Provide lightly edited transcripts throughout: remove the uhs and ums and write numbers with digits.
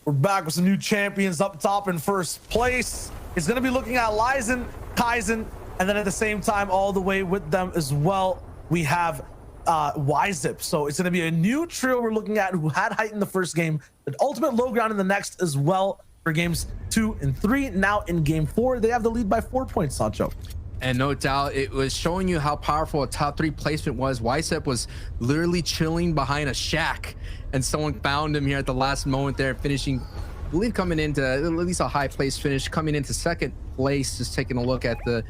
We're back with some new champions up top in first place. It's going to be looking at Lyzen, Kaizen, and then at the same time, all the way with them as well, we have YZip. So it's going to be a new trio we're looking at who had height in the first game, the ultimate low ground in the next as well for games 2 and 3. Now in game 4, they have the lead by 4 points, Sancho. And no doubt, it was showing you how powerful a top 3 placement was. YZip was literally chilling behind a shack, and someone found him here at the last moment there, finishing, I believe, coming into at least a high place finish, coming into second place. Just taking a look at the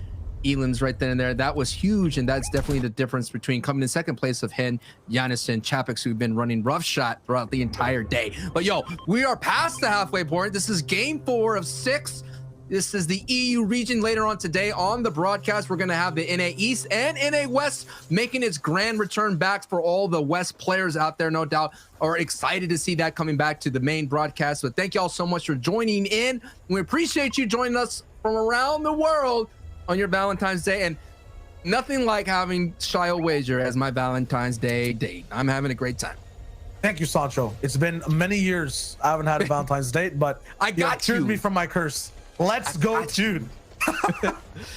elims right then and there, that was huge, and that's definitely the difference between coming in second place of Hen, Giannis, and Chapix, who've been running rough shot throughout the entire day. But yo, we are past the halfway point. This is game 4 of 6. This is the EU region. Later on today on the broadcast, we're going to have the NA East and NA West making its grand return back for all the West players out there. No doubt are excited to see that coming back to the main broadcast. But thank you all so much for joining in. We appreciate you joining us from around the world on your Valentine's Day. And nothing like having Shio Wager as my Valentine's Day date. I'm having a great time. Thank you, Sancho. It's been many years I haven't had a Valentine's date, but I got you. Cured me from my curse. Let's go, dude.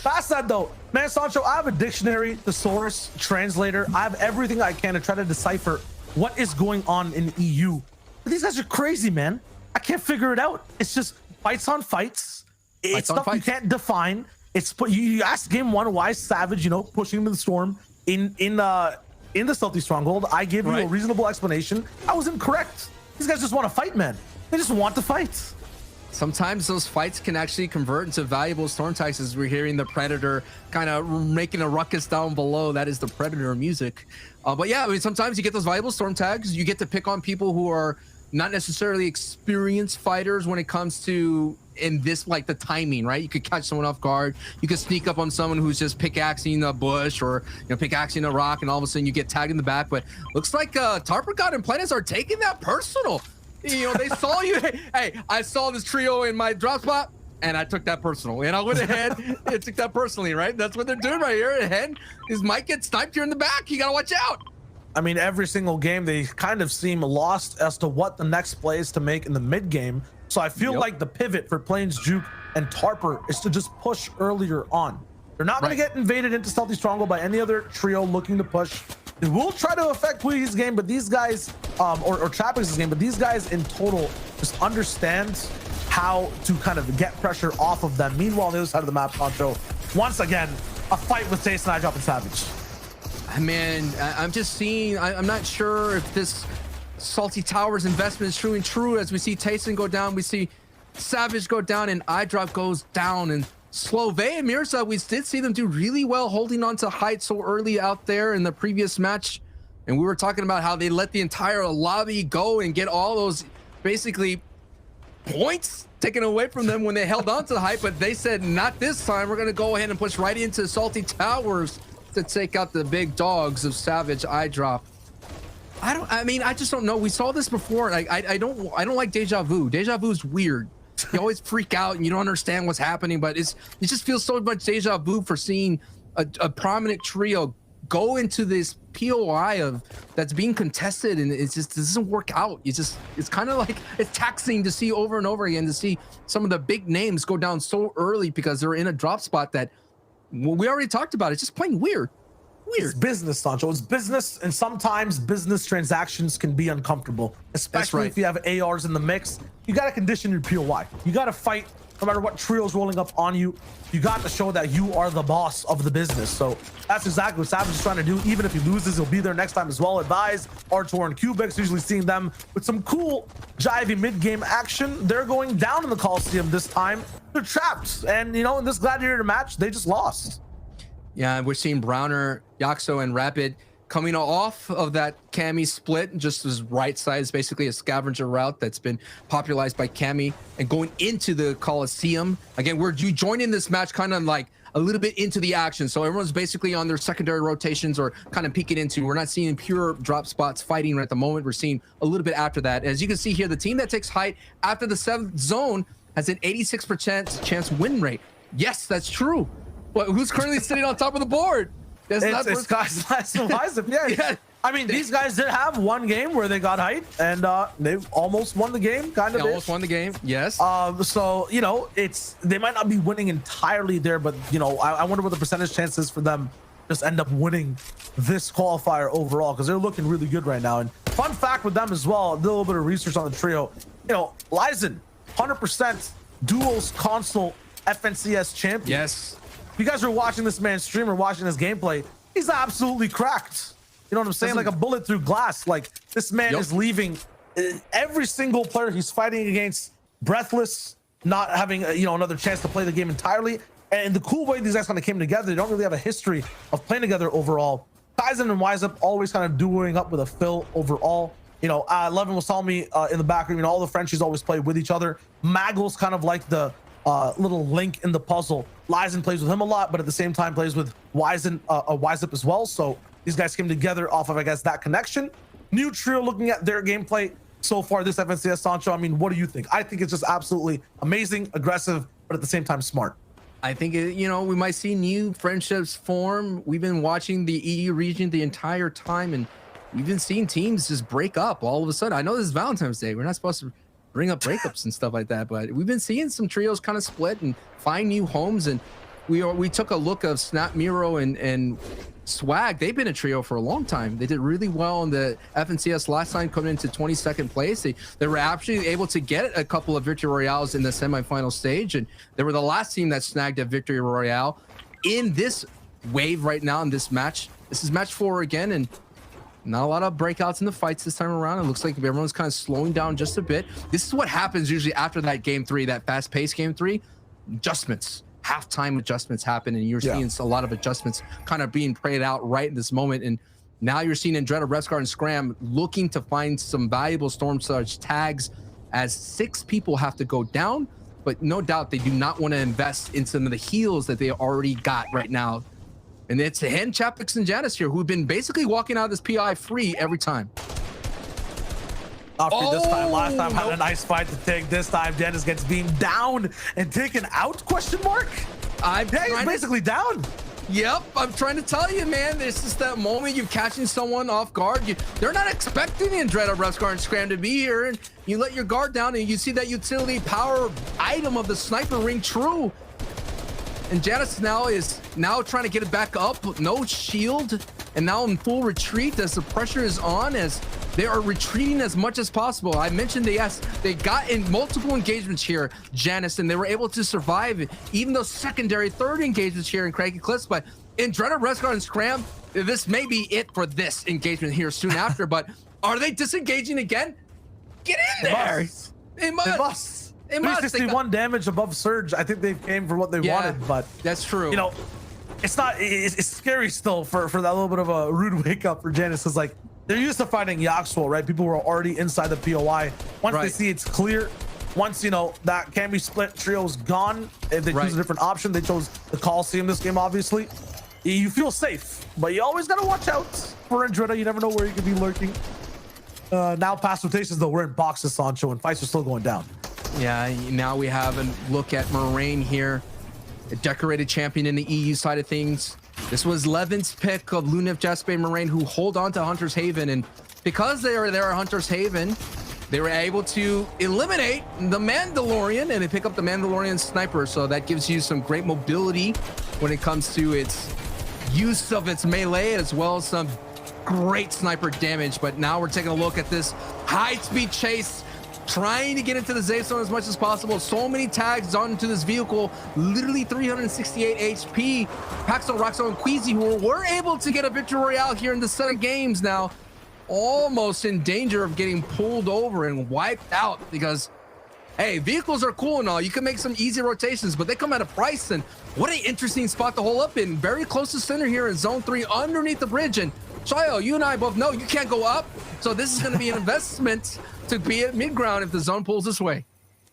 Past that though, man, Sancho, I have a dictionary, thesaurus, translator. I have everything I can to try to decipher what is going on in EU. But these guys are crazy, man. I can't figure it out. It's just fights on fights. It's stuff you can't define. It's you asked game 1 why Savage, pushing him to the storm in the Stealthy Stronghold. I gave you a reasonable explanation. I was incorrect. These guys just want to fight, man. They just want to fight. Sometimes those fights can actually convert into valuable storm tags, as we're hearing the Predator kind of making a ruckus down below. That is the Predator music. But yeah, I mean, sometimes you get those valuable storm tags. You get to pick on people who are not necessarily experienced fighters when it comes to like the timing, right? You could catch someone off guard. You could sneak up on someone who's just pickaxing a bush or pickaxing a rock, and all of a sudden you get tagged in the back. But looks like Tarper God and Planet are taking that personal. They saw you. Hey, I saw this trio in my drop spot, and I took that personal. And I went ahead and took that personally, right? That's what they're doing right here. And his might get sniped here in the back. You gotta watch out. I mean, every single game they kind of seem lost as to what the next play is to make in the mid game. So I feel like the pivot for Plains, Juke, and Tarper is to just push earlier on. They're not going to get invaded into Stealthy Stronghold by any other trio looking to push. It will try to affect Puyi's game, but these guys, or Chapix's game, but these guys in total just understand how to kind of get pressure off of them. Meanwhile, on the other side of the map, Poncho, once again, a fight with Taste and iDrop and Savage. Man, I'm just seeing, I'm not sure if this Salty Towers investment is true and true. As we see Tayson go down, we see Savage go down, and iDrop goes down. And Slove and Mirza, we did see them do really well holding on to height so early out there in the previous match. And we were talking about how they let the entire lobby go and get all those basically points taken away from them when they held on to the height. But they said, not this time. We're going to go ahead and push right into Salty Towers to take out the big dogs of Savage, iDrop. I just don't know. We saw this before. I don't like deja vu. Deja vu is weird. You always freak out and you don't understand what's happening, but it just feels so much deja vu for seeing a prominent trio go into this POI that's being contested, and it just doesn't work out. It's kind of like it's taxing to see over and over again, to see some of the big names go down so early because they're in a drop spot that we already talked about. It's just plain weird. It's business, Sancho. It's business, and sometimes business transactions can be uncomfortable, especially if you have ARs in the mix. You got to condition your POI. You got to fight no matter what trio's rolling up on you. You got to show that you are the boss of the business. So that's exactly what Savage is trying to do. Even if he loses, he'll be there next time as well. Advise Artor and Cubics, usually seeing them with some cool jivey mid-game action. They're going down in the Coliseum this time. They're trapped, and in this gladiator match, they just lost. Yeah, we're seeing Browner, Yaxo, and Rapid coming off of that Cammy split, just as right side is basically a scavenger route that's been popularized by Cammy, and going into the Coliseum. Again, we're joining this match kind of like a little bit into the action. So everyone's basically on their secondary rotations or kind of peeking into. We're not seeing pure drop spots fighting right at the moment. We're seeing a little bit after that. As you can see here, the team that takes height after the 7th zone has an 86% chance win rate. Yes, that's true. But who's currently sitting on top of the board? It's guys YZip. Yeah, I mean, these guys did have one game where they got hyped, and they almost won the game, kind of. They almost won the game, yes. So, you know, they might not be winning entirely there, but, you know, I wonder what the percentage chance is for them just end up winning this qualifier overall, because they're looking really good right now. And fun fact with them as well, a little bit of research on the trio. You know, Lizen, 100% duos console FNCS champion. Yes. If you guys are watching this man stream or watching his gameplay, he's absolutely cracked. You know what I'm saying? Like a bullet through glass. Like, this man is leaving every single player he's fighting against breathless, not having you know, another chance to play the game entirely. And the cool way these guys kind of came together, they don't really have a history of playing together overall. Tyson and Wiseup always kind of duoing up with a Phil overall. You know, Levin was telling me in the background, you know, all the Frenchies always play with each other. Maggle's kind of like the little link in the puzzle. Lizen plays with him a lot, but at the same time plays with Wiseup as well. So these guys came together off of, I guess, that connection. New trio, looking at their gameplay so far this FNCS, Sancho, I mean, what do you think? I think it's just absolutely amazing, aggressive, but at the same time smart. I think, you know, we might see new friendships form. We've been watching the EU region the entire time, and we've been seeing teams just break up all of a sudden. I know this is Valentine's Day. We're not supposed to bring up breakups and stuff like that, but we've been seeing some trios kind of split and find new homes. And we took a look of Snap Miro and Swag. They've been a trio for a long time. They did really well in the FNCS last time, coming into 22nd place. They were actually able to get a couple of victory royales in the semifinal stage, and they were the last team that snagged a victory royale in this wave right now in this match. This is match 4 again, and not a lot of breakouts in the fights this time around. It looks like everyone's kind of slowing down just a bit. This is what happens usually after that game 3, that fast-paced game 3. Adjustments. Halftime adjustments happen, and you're seeing a lot of adjustments kind of being played out right in this moment. And now you're seeing Andretta, Rescar, and Scram looking to find some valuable Storm Surge tags, as 6 people have to go down, but no doubt they do not want to invest in some of the heals that they already got right now. And it's Hen, Chapix, and Janice here, who've been basically walking out of this PI free every time. This time, last time had a nice fight to take. This time, Janice gets beamed down and taken out? Question mark. He's basically down. Yep, I'm trying to tell you, man. This is that moment you're catching someone off guard. They're not expecting Andretta, Rescar, and Scram to be here, and you let your guard down, and you see that utility power item of the sniper ring true. And Janice now is trying to get it back up. No shield, and now in full retreat as the pressure is on, as they are retreating as much as possible. I mentioned they got in multiple engagements here, Janice, and they were able to survive even those secondary third engagements here in Craggy Cliffs. But Andretta, Rescar, and Scram, this may be it for this engagement here soon after. But are they disengaging again? Get in there! They must. 361 damage above Surge. I think they came for what they wanted, but that's true. You know, it's scary still for that little bit of a rude wake up for Janice. It's like, they're used to fighting Yaxwell, right? People who are already inside the POI. Once they see it's clear, once, you know, that can be split trio is gone, if they choose a different option, they chose the Coliseum this game, obviously. You feel safe, but you always got to watch out for Andretta. You never know where you could be lurking. Now past rotations, though, we're in boxes, Sancho, and fights are still going down. Yeah, now we have a look at Moraine here, a decorated champion in the EU side of things. This was Levin's pick of Lunif, Jasper, Moraine, who hold on to Hunter's Haven, and because they are there at Hunter's Haven, they were able to eliminate the Mandalorian, and they pick up the Mandalorian sniper, so that gives you some great mobility when it comes to its use of its melee, as well as some great sniper damage. But now we're taking a look at this high-speed chase, trying to get into the safe zone as much as possible. So many tags onto this vehicle, literally 368 HP. Paxo, Roxo, and Queasy, who were able to get a victory royale here in the set of games, now almost in danger of getting pulled over and wiped out, because hey, vehicles are cool and all. You can make some easy rotations, but they come at a price. And what an interesting spot to hold up in. Very close to center here in zone 3, underneath the bridge. And Shayo, you and I both know you can't go up, so this is going to be an investment to be at mid-ground if the zone pulls this way.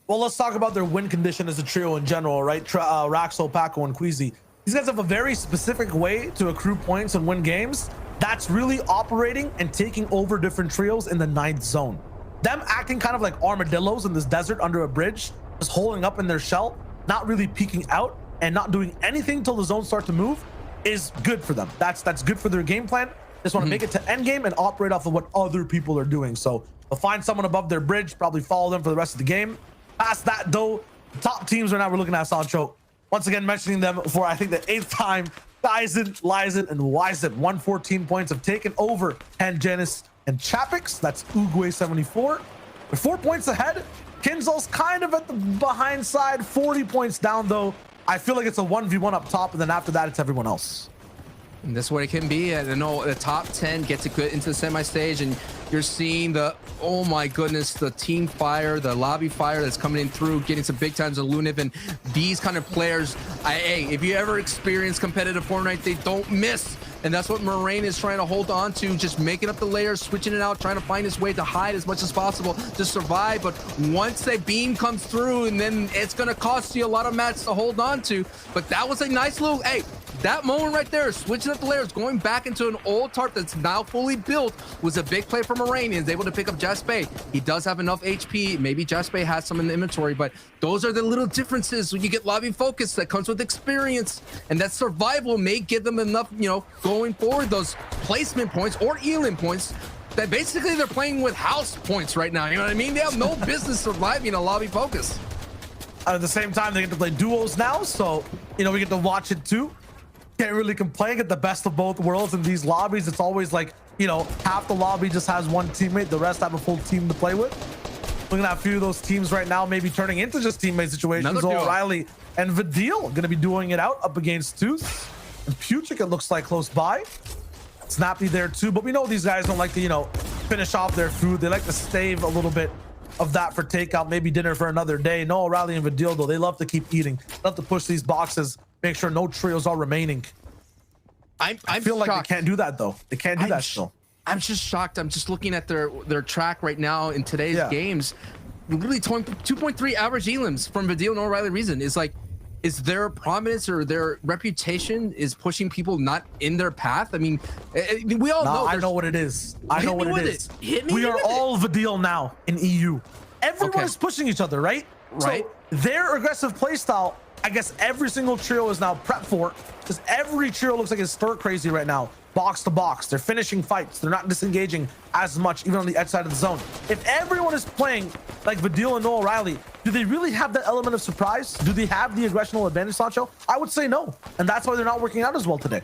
Well, let's talk about their win condition as a trio in general, right? Raxo, Paco, and Queasy. These guys have a very specific way to accrue points and win games. That's really operating and taking over different trios in the 9th zone. Them acting kind of like armadillos in this desert under a bridge, just holding up in their shell, not really peeking out and not doing anything till the zones start to move, is good for them. That's good for their game plan. Just want to make it to end game and operate off of what other people are doing. So they'll find someone above their bridge, probably follow them for the rest of the game. Past that though, the top teams right now we're looking at, Sancho. Once again, mentioning them for I think the 8th time. Dyson, Lyson, and Wyzen. 114 points have taken over Janus and Chapix. That's Uguay 74. They're 4 points ahead. Kinzel's kind of at the behind side, 40 points down though. I feel like it's a 1v1 up top, and then after that, it's everyone else. And that's what it can be. I know the top 10 gets it good into the semi-stage, and you're seeing the, oh my goodness, the team fire, the lobby fire that's coming in through, getting some big times of Lunib, and these kind of players, hey, if you ever experience competitive Fortnite, they don't miss. And that's what Moraine is trying to hold on to, just making up the layers, switching it out, trying to find his way to hide as much as possible to survive. But once a beam comes through, and then it's going to cost you a lot of mats to hold on to. But that was a nice little, hey, that moment right there, switching up the layers, going back into an old tarp that's now fully built, was a big play for Moraine. He's able to pick up Jaspe. He does have enough HP. Maybe Jaspe has some in the inventory, but those are the little differences when you get lobby focus that comes with experience, and that survival may give them enough, you know, going forward, those placement points or Elim points that basically they're playing with house points right now. You know what I mean? They have no business surviving a lobby focus. At the same time, they get to play duos now, so you know we get to watch it too. Can't really complain. Get the best of both worlds in these lobbies. It's always like, you know, half the lobby just has one teammate, the rest have a full team to play with. Looking at a few of those teams right now, maybe turning into just teammate situations. O'Reilly and Vidil going to be doing it out up against Tooth. And Puchik, it looks like close by. Snappy there too, but we know these guys don't like to, you know, finish off their food. They like to save a little bit of that for takeout, maybe dinner for another day. No, O'Reilly and Vidil, though, they love to keep eating. They love to push these boxes, make sure no trios are remaining. I feel shocked. like they can't do that though. They can't do that still. I'm just shocked. I'm just looking at their track right now in today's games. Literally 2.3 average elims from Vidil and O'Reilly Reason. Is like, is their prominence or their reputation is pushing people not in their path? I mean, we all know. I know what it is. I know what it is. Hit me we are all Vidil now in EU. Everyone is pushing each other, right? Right. So their aggressive playstyle, I guess every single trio is now prepped for, because every trio looks like it's stir crazy right now. Box to box, they're finishing fights, they're not disengaging as much even on the edge side of the zone. If everyone is playing like Vidil and Noah Riley, do they really have that element of surprise? Do they have the aggressional advantage, Sancho? I would say no, and that's why they're not working out as well today.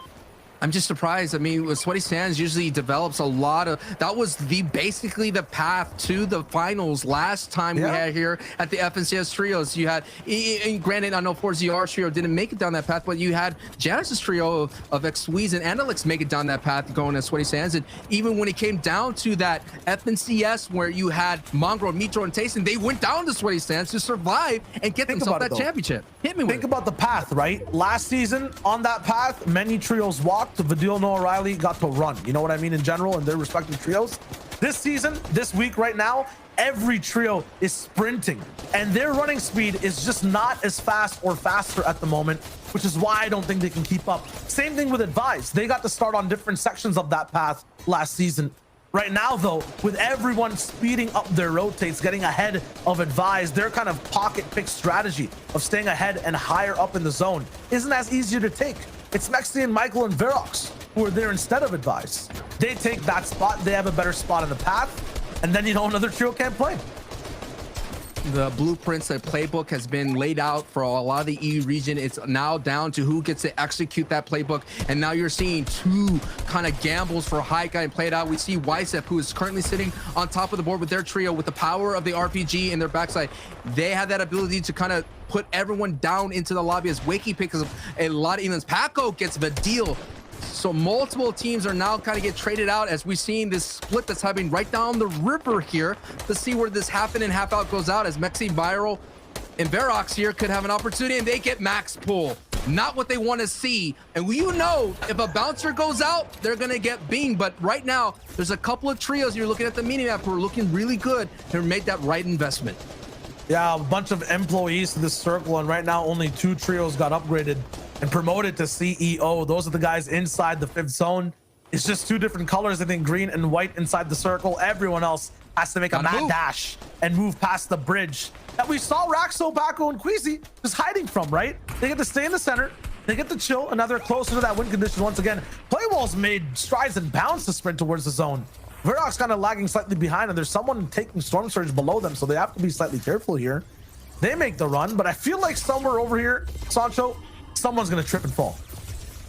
I'm just surprised. I mean, with Sweaty Sands usually develops a lot of, that was basically the path to the finals last time we had here at the FNCS trios. You had, and granted, I know 4ZR trio didn't make it down that path, but you had Janice's trio of X-Squeeze and Alex make it down that path going to Sweaty Sands. And even when it came down to that FNCS where you had Mongrel, Mitro, and Tayson, they went down to Sweaty Sands to survive and get themselves that championship. Hit me with it. Think about the path, right? Last season on that path, many trios walked. Vidil, Noah Riley got to run. You know what I mean? In general, in their respective trios. This season, this week right now, every trio is sprinting, and their running speed is just not as fast or faster at the moment, which is why I don't think they can keep up. Same thing with Advise. They got to start on different sections of that path last season. Right now, though, with everyone speeding up their rotates, getting ahead of Advise, their kind of pocket pick strategy of staying ahead and higher up in the zone isn't as easier to take. It's Mexian, Michael, and Verox who are there instead of Advise. They take that spot. They have a better spot in the path. And then, you know, another trio can't play. The blueprints, the playbook has been laid out for a lot of the EU region. It's now down to who gets to execute that playbook. And now you're seeing two kind of gambles for high guy played out. We see Ysep, who is currently sitting on top of the board with their trio with the power of the RPG in their backside. They have that ability to kind of put everyone down into the lobby as Wakey picks up a lot of events. Paco gets the deal. So multiple teams are now kind of get traded out as we've seen this split that's happening right down the river here to see where this half in and half out goes out as Mexi, Viral, and Verox here could have an opportunity and they get max pull. Not what they want to see. And you know, if a bouncer goes out, they're going to get beamed. But right now, there's a couple of trios you're looking at the mini map who are looking really good and made that right investment. Yeah, a bunch of employees to this circle, and right now only 2 trios got upgraded and promoted to CEO. Those are the guys inside the 5th zone. It's just 2 different colors, I think green and white inside the circle. Everyone else has to make a mad dash and move past the bridge that we saw Raxo, Paco, and Queasy just hiding from, right? They get to stay in the center, They get the chill, and now they're closer to that win condition once again. Playwall's made strides and bounds to sprint towards the zone. Veroc's kind of lagging slightly behind, and there's someone taking Storm Surge below them, so they have to be slightly careful here. They make the run, but I feel like somewhere over here, Sancho, someone's gonna trip and fall.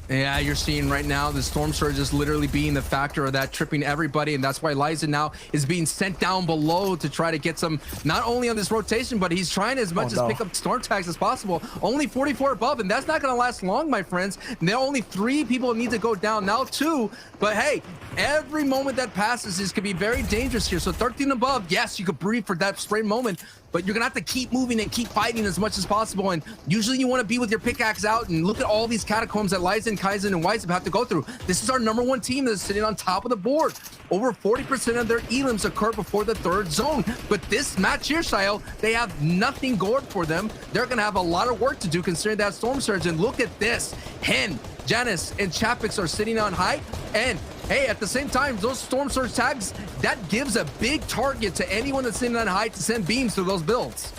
Yeah, you're seeing right now the Storm Surge is literally being the factor of that, tripping everybody, and that's why Liza now is being sent down below to try to get some, not only on this rotation, but he's trying as much as pick up storm tags as possible. Only 44 above, and that's not going to last long, my friends. And there are only 3 people need to go down, now 2, but hey, every moment that passes is could be very dangerous here. So 13 above, yes, you could breathe for that spray moment, but you're gonna have to keep moving and keep fighting as much as possible. And usually you want to be with your pickaxe out, and look at all these catacombs that Lizen, Kaizen, and Weizab have to go through. This is our #1 team that's sitting on top of the board. Over 40% of their elims occur before the 3rd zone. But this match here, Shayo, they have nothing going for them. They're gonna have a lot of work to do considering that Storm Surge. And look at this. Hen, Janice, and Chapix are sitting on high, and hey, at the same time, those Storm Surge tags, that gives a big target to anyone that's sitting on high to send beams through those builds.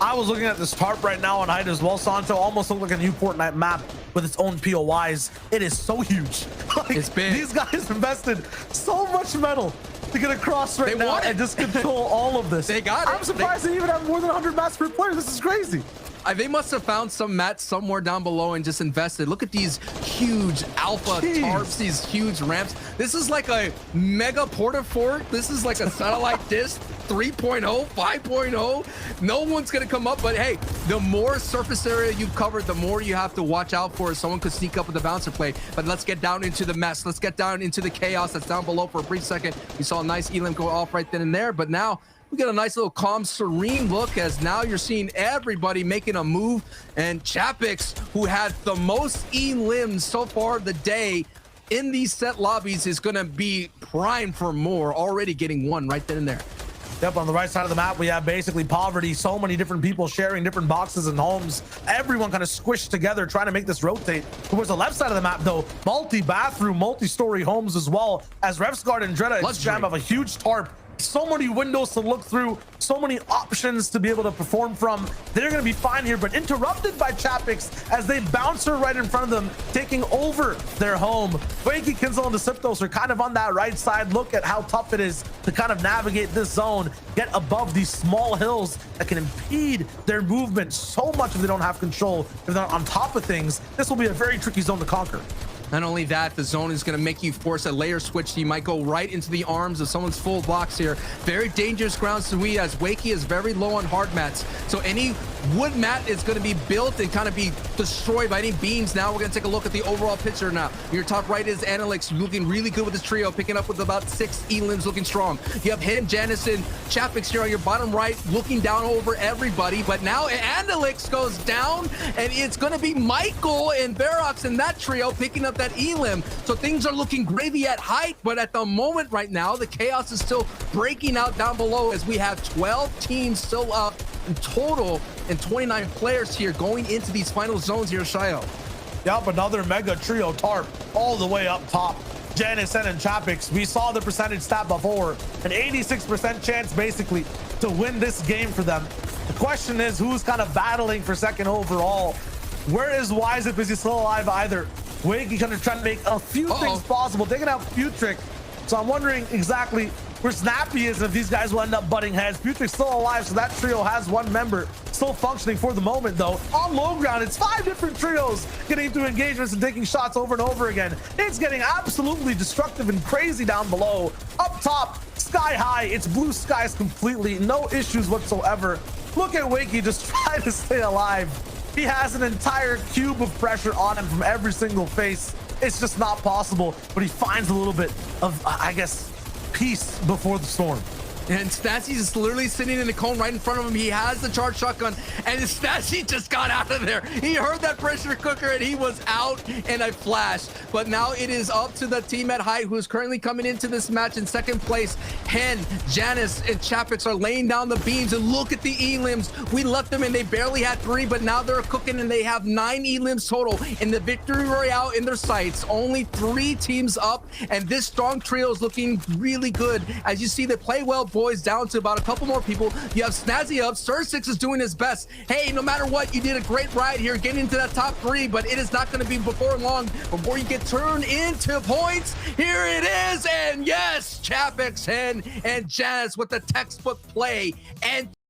I was looking at this tarp right now on height as well, Sancho. Almost looked like a new Fortnite map with its own POIs. It is so huge. Like, it's big. These guys invested so much metal to get across right now and just control all of this. They got it. I'm surprised they even have more than 100 mats per player. This is crazy. They must have found some mats somewhere down below and just invested. Look at these huge alpha tarps, these huge ramps. This is like a mega porta fort. This is like a satellite dish 3.0, 5.0. No one's going to come up, but hey, the more surface area you've covered, the more you have to watch out for. Someone could sneak up with the bouncer play, but let's get down into the mess. Let's get down into the chaos that's down below. For a brief second, we saw a nice elim go off right then and there, but now we got a nice little calm, serene look as now you're seeing everybody making a move. And Chapix, who had the most elims so far of the day in these set lobbies, is going to be primed for more, already getting 1 right then and there. Yep, on the right side of the map, we have basically poverty. So many different people sharing different boxes and homes. Everyone kind of squished together, trying to make this rotate. Towards the left side of the map, though, multi-bathroom, multi-story homes as well. As Refsguard and Dreda and Jam have a huge tarp. So many windows to look through, so many options to be able to perform from. They're going to be fine here, but interrupted by Chapix as they bounce her right in front of them, taking over their home. Wakey, Kinzel, and Deceptos are kind of on that right side. Look at how tough it is to kind of navigate this zone, get above these small hills that can impede their movement so much if they don't have control, if they're not on top of things. This will be a very tricky zone to conquer. Not only that, the zone is going to make you force a layer switch. You might go right into the arms of someone's full blocks here. Very dangerous grounds to we, as Wakey is very low on hard mats. So any wood mat is going to be built and kind of be destroyed by any beams. Now we're going to take a look at the overall picture now. Your top right is Analyx, looking really good with his trio, picking up with about 6 elims, looking strong. You have him, Janice, and Chapix here on your bottom right, looking down over everybody. But now Analyx goes down, and it's going to be Michael and Verox in that trio picking up that elim. So things are looking gravy at height, but at the moment right now, the chaos is still breaking out down below as we have 12 teams still up in total and 29 players here going into these final zones here, Shayo. Yep, another mega trio tarp all the way up top. Janice and Chapix, we saw the percentage stat before, an 86% chance basically to win this game for them. The question is, who's kind of battling for second overall? Where is Weizab? Is he still alive either? Wakey kind of trying to make a few things possible, taking out Putrick. So I'm wondering exactly where Snappy is, and if these guys will end up butting heads. Putrick's still alive, so that trio has 1 member still functioning for the moment, though. On low ground, it's 5 different trios getting into engagements and taking shots over and over again. It's getting absolutely destructive and crazy down below. Up top, sky high, it's blue skies completely, no issues whatsoever. Look at Wakey just trying to stay alive. He has an entire cube of pressure on him from every single face. It's just not possible, but he finds a little bit of, I guess, peace before the storm. And Stassi is literally sitting in the cone right in front of him. He has the charged shotgun, and Stassi just got out of there. He heard that pressure cooker, and he was out in a flash. But now it is up to the team at height, who is currently coming into this match in second place. Hen, Janice, and Chapix are laying down the beams, and look at the elims. We left them, and they barely had 3, but now they're cooking, and they have 9 elims total. In the victory royale in their sights, only 3 teams up, and this strong trio is looking really good. As you see, they play well. boys down to about a couple more people. You have Snazzy up. Sir6 is doing his best. Hey, no matter what, you did a great ride here getting into that top 3, but it is not going to be before long before you get turned into points. Here it is, and yes, Chapek's and Jazz with the textbook play and